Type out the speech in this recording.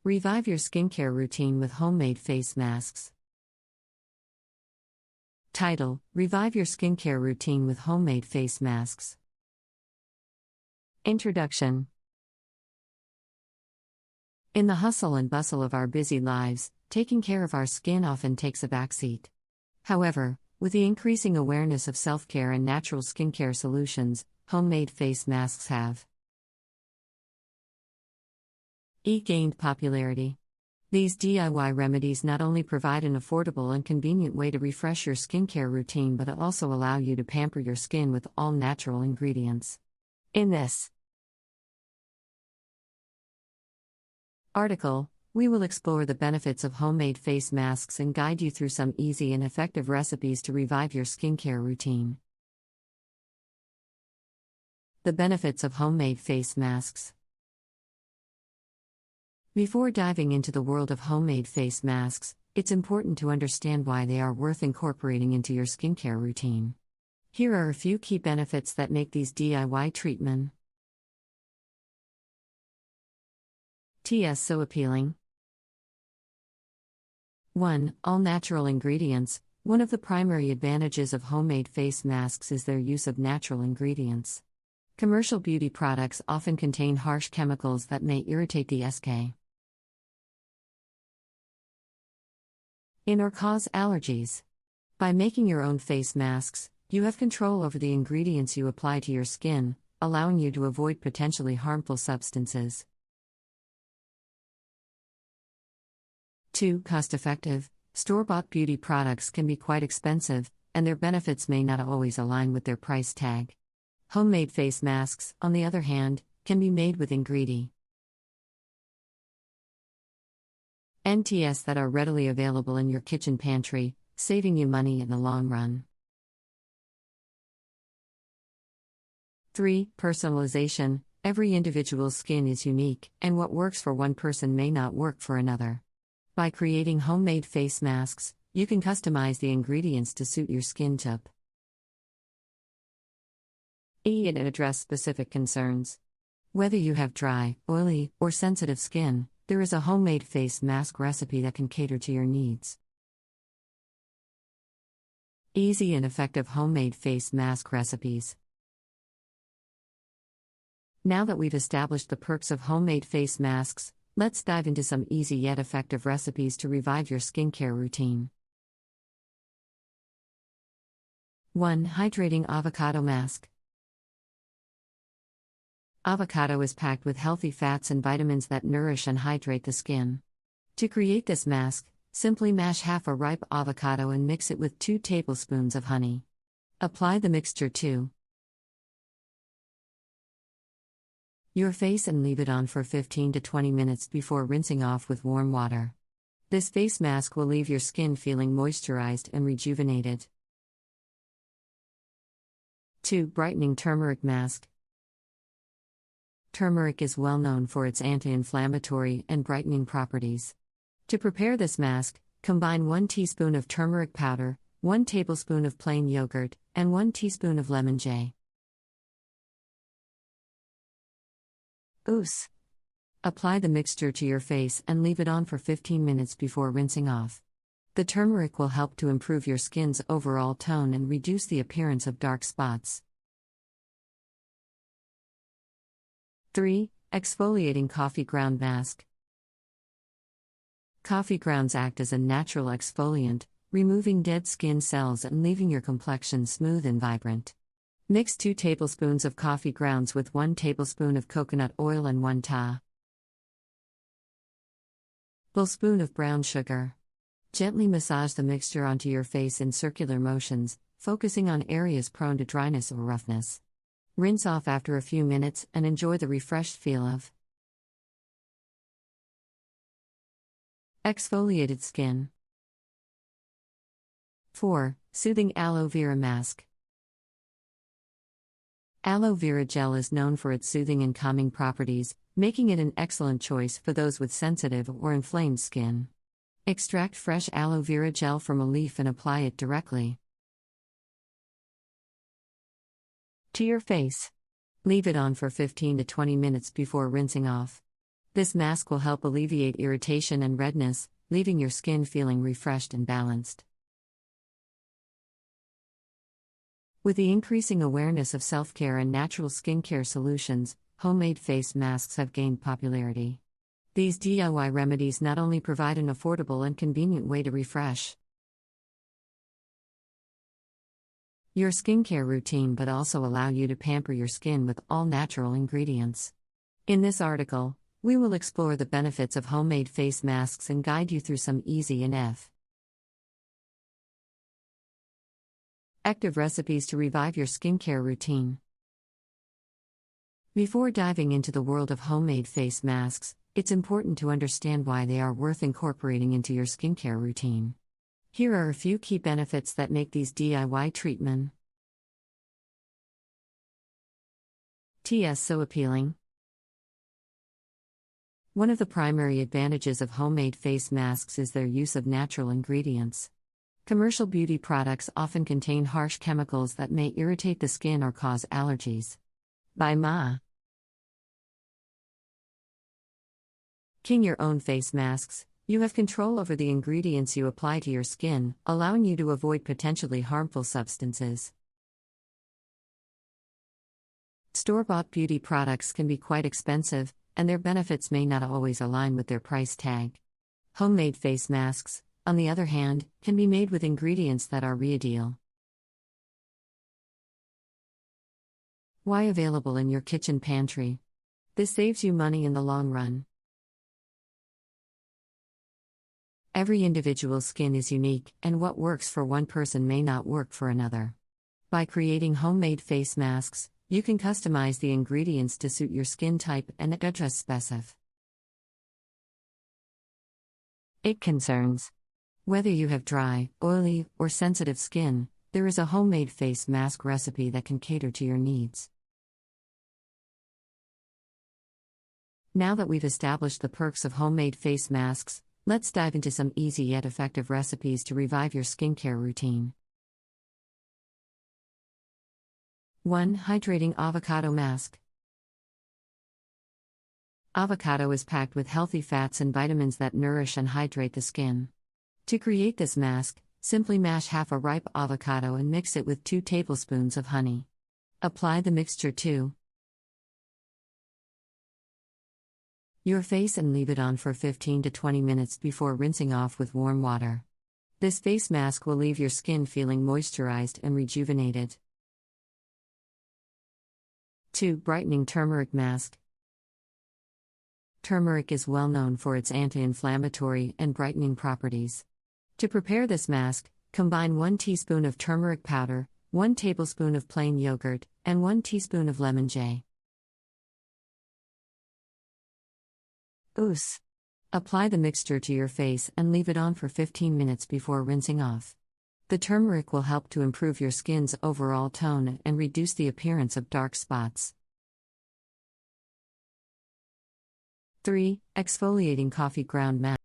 Revive your skincare routine with homemade face masks. Title: Revive your skincare routine with homemade face masks. Introduction. In the hustle and bustle of our busy lives, taking care of our skin often takes a backseat. However, with the increasing awareness of self-care and natural skincare solutions, homemade face masks have gained popularity. These DIY remedies not only provide an affordable and convenient way to refresh your skincare routine but also allow you to pamper your skin with all natural ingredients. In this article, we will explore the benefits of homemade face masks and guide you through some easy and effective recipes to revive your skincare routine. The benefits of homemade face masks. Before diving into the world of homemade face masks, it's important to understand why they are worth incorporating into your skincare routine. Here are a few key benefits that make these DIY treatments so appealing. 1. All natural ingredients. One of the primary advantages of homemade face masks is their use of natural ingredients. Commercial beauty products often contain harsh chemicals that may irritate the skin or cause allergies. By making your own face masks, you have control over the ingredients you apply to your skin, allowing you to avoid potentially harmful substances. 2. Cost-effective. Store-bought beauty products can be quite expensive, and their benefits may not always align with their price tag. Homemade face masks, on the other hand, can be made with ingredients that are readily available in your kitchen pantry, saving you money in the long run. 3. Personalization. Every individual's skin is unique, and what works for one person may not work for another. By creating homemade face masks, you can customize the ingredients to suit your skin type and address specific concerns. Whether you have dry, oily, or sensitive skin, there is a homemade face mask recipe that can cater to your needs. Easy and effective homemade face mask recipes. Now that we've established the perks of homemade face masks, let's dive into some easy yet effective recipes to revive your skincare routine. 1. Hydrating avocado mask. Avocado is packed with healthy fats and vitamins that nourish and hydrate the skin. To create this mask, simply mash half a ripe avocado and mix it with 2 tablespoons of honey. Apply the mixture to your face and leave it on for 15 to 20 minutes before rinsing off with warm water. This face mask will leave your skin feeling moisturized and rejuvenated. 2. Brightening turmeric mask. Turmeric is well known for its anti-inflammatory and brightening properties. To prepare this mask, combine 1 teaspoon of turmeric powder, 1 tablespoon of plain yogurt, and 1 teaspoon of lemon juice. Apply the mixture to your face and leave it on for 15 minutes before rinsing off. The turmeric will help to improve your skin's overall tone and reduce the appearance of dark spots. 3. Exfoliating coffee ground mask. Coffee grounds act as a natural exfoliant, removing dead skin cells and leaving your complexion smooth and vibrant. Mix 2 tablespoons of coffee grounds with 1 tablespoon of coconut oil and 1 tablespoon of brown sugar. Gently massage the mixture onto your face in circular motions, focusing on areas prone to dryness or roughness. Rinse off after a few minutes and enjoy the refreshed feel of exfoliated skin. 4. Soothing aloe vera mask. Aloe vera gel is known for its soothing and calming properties, making it an excellent choice for those with sensitive or inflamed skin. Extract fresh aloe vera gel from a leaf and apply it directly to your face. Leave it on for 15 to 20 minutes before rinsing off. This mask will help alleviate irritation and redness, leaving your skin feeling refreshed and balanced. With the increasing awareness of self-care and natural skincare solutions, homemade face masks have gained popularity. These DIY remedies not only provide an affordable and convenient way to refresh your skincare routine but also allow you to pamper your skin with all natural ingredients. In this article, we will explore the benefits of homemade face masks and guide you through some easy and effective recipes to revive your skincare routine. Before diving into the world of homemade face masks, it's important to understand why they are worth incorporating into your skincare routine. Here are a few key benefits that make these DIY treatments so appealing. One of the primary advantages of homemade face masks is their use of natural ingredients. Commercial beauty products often contain harsh chemicals that may irritate the skin or cause allergies. By making your own face masks, you have control over the ingredients you apply to your skin, allowing you to avoid potentially harmful substances. Store-bought beauty products can be quite expensive, and their benefits may not always align with their price tag. Homemade face masks, on the other hand, can be made with ingredients that are ideal. Why available in your kitchen pantry? This saves you money in the long run. Every individual's skin is unique, and what works for one person may not work for another. By creating homemade face masks, you can customize the ingredients to suit your skin type and address specific concerns. Whether you have dry, oily, or sensitive skin, there is a homemade face mask recipe that can cater to your needs. Now that we've established the perks of homemade face masks, let's dive into some easy yet effective recipes to revive your skincare routine. 1. Hydrating Avocado Mask. Avocado is packed with healthy fats and vitamins that nourish and hydrate the skin. To create this mask, simply mash half a ripe avocado and mix it with 2 tablespoons of honey. Apply the mixture to your face and leave it on for 15 to 20 minutes before rinsing off with warm water. This face mask will leave your skin feeling moisturized and rejuvenated. 2. Brightening Turmeric Mask. Turmeric is well known for its anti-inflammatory and brightening properties. To prepare this mask, combine 1 teaspoon of turmeric powder, 1 tablespoon of plain yogurt, and 1 teaspoon of lemon juice. Apply the mixture to your face and leave it on for 15 minutes before rinsing off. The turmeric will help to improve your skin's overall tone and reduce the appearance of dark spots. 3. Exfoliating Coffee Ground Mask.